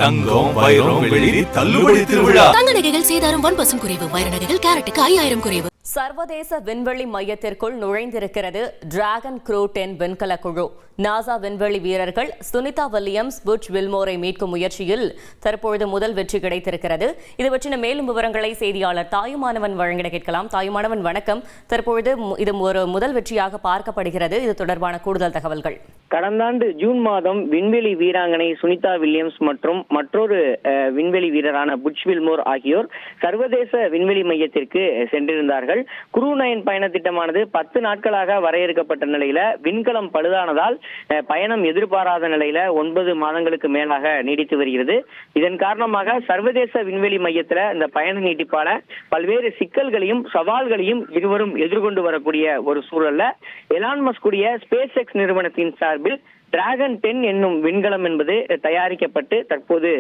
தங்கம் வைரம் வெள்ளி தள்ளுபடி திருவிழா. தங்க நகைகள் சேதாரம் 1% குறைவு. வைர நகைகள் கேரட்டுக்கு 5000 குறைவு. சர்வதேச விண்வெளி மையத்திற்குள் நுழைந்திருக்கிறது டிராகன் க்ரூ 10 விண்கல குழு. நாசா விண்வெளி வீரர்கள் சுனிதா வில்லியம்ஸ், புட்ச் வில்மோரை மீட்கும் முயற்சியில் தற்பொழுது முதல் வெற்றி கிடைத்திருக்கிறது. இது பற்றின மேலும் விவரங்களை செய்தியாளர் தாயுமானவன் வழங்கிட கேட்கலாம். தாயுமானவன், வணக்கம். தற்பொழுது இது ஒரு முதல் வெற்றியாக பார்க்கப்படுகிறது. இது தொடர்பான கூடுதல் தகவல்கள். கடந்த ஆண்டு ஜூன் மாதம் விண்வெளி வீராங்கனை சுனிதா வில்லியம்ஸ் மற்றும் மற்றொரு விண்வெளி வீரரான புட்ச் வில்மோர் ஆகியோர் சர்வதேச விண்வெளி மையத்திற்கு சென்றிருந்தார்கள். குரூ 9 பயண திட்டமானது 10 நாட்களாக வரையறுக்கப்பட்ட நிலையில விண்கலம் பழுதானதால் பயணம் எதிர்பாராத நிலையில 9 மாதங்களுக்கு மேலாக நீடித்து வருகிறது. இதன் காரணமாக சர்வதேச விண்வெளி மையத்துல இந்த பயண நீட்டிப்பால பல்வேறு சிக்கல்களையும் சவால்களையும் இருவரும் எதிர்கொண்டு வரக்கூடிய ஒரு சூழல்ல எலான் மஸ்க் உடைய ஸ்பேஸ் எக்ஸ் நிறுவனத்தின் சார்பில் டிராகன் 10 என்னும் விண்கலம் என்பது தயாரிக்கப்பட்டு தற்போது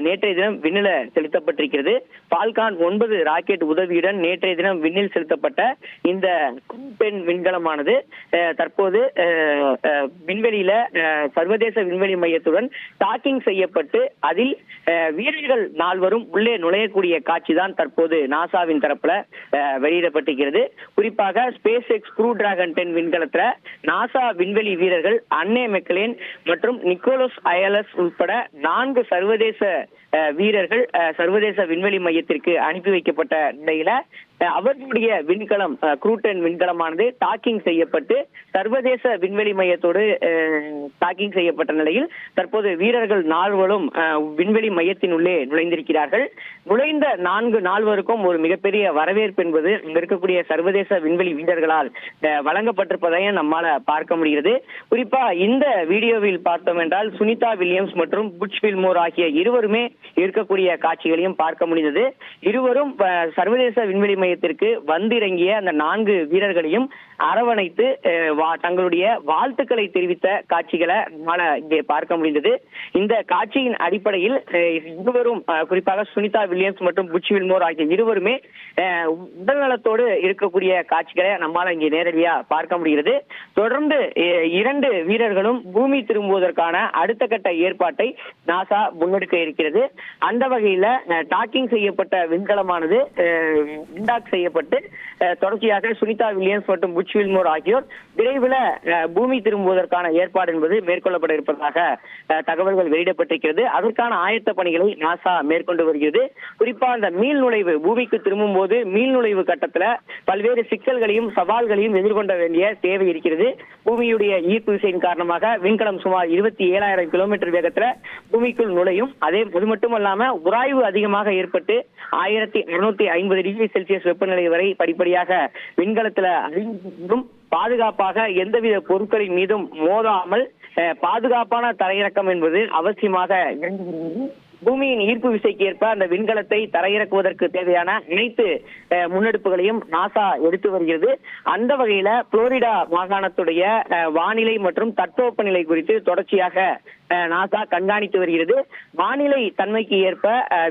நேற்றைய தினம் விண்ணில செலுத்தப்பட்டிருக்கிறது. பால்கான் 9 ராக்கெட் உதவியுடன் நேற்றைய தினம் விண்ணில் செலுத்தப்பட்ட இந்த க்ரூ 10 விண்கலமானது தற்போது விண்வெளியில சர்வதேச விண்வெளி மையத்துடன் டாக்கிங் செய்யப்பட்டு அதில் வீரர்கள் 4 உள்ளே நுழையக்கூடிய காட்சி தான் தற்போது நாசாவின் தரப்புல வெளியிடப்பட்டிருக்கிறது. குறிப்பாக ஸ்பேஸ் எக்ஸ் க்ரூ டிராகன் 10 விண்கலத்துல நாசா விண்வெளி வீரர்கள் அன்னே மெக்லேன் மற்றும் நிக்கோலஸ் அயலஸ் உட்பட 4 சர்வதேச வீரர்கள் சர்வதேச விண்வெளி மையத்திற்கு அனுப்பி வைக்கப்பட்ட நிலையில அவர்களுடைய விண்கலம் க்ரூ 10 விண்கலமானது டாக்கிங் செய்யப்பட்டு சர்வதேச விண்வெளி மையத்தோடு டாக்கிங் செய்யப்பட்ட நிலையில் தற்போது வீரர்கள் 4 விண்வெளி மையத்தின் உள்ளே நுழைந்திருக்கிறார்கள். நுழைந்த 4 நால்வருக்கும் ஒரு மிகப்பெரிய வரவேற்பு என்பது இங்க இருக்கக்கூடிய சர்வதேச விண்வெளி வீரர்களால் வழங்கப்பட்டிருப்பதையும் நம்மால பார்க்க முடிகிறது. குறிப்பா இந்த வீடியோவில் பார்த்தோம் என்றால் சுனிதா வில்லியம்ஸ் மற்றும் புட்ச் வில்மோர் ஆகிய இருவருமே இருக்கக்கூடிய காட்சிகளையும் பார்க்க முடிந்தது. இருவரும் சர்வதேச விண்வெளி மையத்திற்கு வந்திறங்கிய அந்த 4 வீரர்களையும் அரவணைத்து தங்களுடைய வாழ்த்துக்களை தெரிவித்த காட்சிகளை இங்கே பார்க்க முடிந்தது. இந்த காட்சியின் அடிப்படையில் இருவரும் குறிப்பாக சுனிதா வில்லியம்ஸ் மற்றும் புட்ச் வில்மோர் ஆகிய இருவருமே உடல்நலத்தோடு இருக்கக்கூடிய காட்சிகளை நம்மால இங்கே நேரடியா பார்க்க முடிகிறது. தொடர்ந்து 2 வீரர்களும் பூமி திரும்புவதற்கான அடுத்த கட்ட ஏற்பாட்டை நாசா முன்னெடுக்க இருக்கிறது. அந்த வகையில டாக்கிங் செய்யப்பட்ட விண்கலமானது இண்டாக் செய்யப்பட்டு தொடர்ச்சியாக சுனிதா வில்லியம்ஸ் மற்றும் புட்ச் வில்மோர் ஆகியோர் விரைவில் பூமி திரும்புவதற்கான ஏற்பாடு என்பது மேற்கொள்ளப்பட இருப்பதாக தகவல்கள் வெளியிடப்பட்டிருக்கிறது. அதற்கான ஆயத்த பணிகளை நாசா மேற்கொண்டு வருகிறது. குறிப்பா அந்த மீள் நுழைவு பூமிக்கு திரும்பும் போது மீள் நுழைவு கட்டத்துல பல்வேறு சிக்கல்களையும் சவால்களையும் எதிர்கொள்ள வேண்டிய தேவை இருக்கிறது. பூமியுடைய ஈர்ப்பு விசையின் காரணமாக விண்கலம் சுமார் 27,000 கிலோமீட்டர் வேகத்துல பூமிக்குள் நுழையும். அது மட்டுமல்லாம உராய்வு அதிகமாக ஏற்பட்டு 1650 டிகிரி செல்சியஸ் வெப்பநிலை வரை படிப்படியாக விண்கலத்துல அழிந்தும் பாதுகாப்பாக எந்தவித பொருட்களின் மீதும் மோதாமல் பாதுகாப்பான தரையிறக்கம் என்பது அவசியமாக இறங்குகிறது. பூமியின் ஈர்ப்பு விசைக்கு ஏற்ப அந்த விண்கலத்தை தரையிறக்குவதற்கு தேவையான அனைத்து முன்னெடுப்புகளையும் நாசா எடுத்து வருகிறது. அந்த வகையில புளோரிடா மாகாணத்துடைய வானிலை மற்றும் தட்பவெப்பநிலை குறித்து தொடர்ச்சியாக நாசா கண்காணித்து வருகிறது. வானிலை தன்மைக்கு ஏற்ப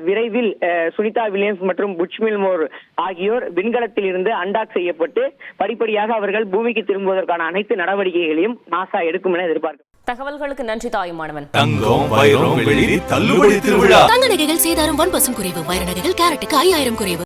விரைவில் சுனிதா வில்லியம்ஸ் மற்றும் புட்ச் வில்மோர் ஆகியோர் விண்கலத்தில் இருந்து அன்டாக் செய்யப்பட்டு படிப்படியாக அவர்கள் பூமிக்கு திரும்புவதற்கான அனைத்து நடவடிக்கைகளையும் நாசா எடுக்கும் என எதிர்பார்க்கிறது. தகவல்களுக்கு நன்றி தாயுமானவன். தங்கம் வைரம் வெள்ளி தள்ளுபடி திருவிழா. தங்க நகைகள் சேதாரம் 1% குறைவு. வைர நகைகள் கேரட்டுக்கு 5000 குறைவு.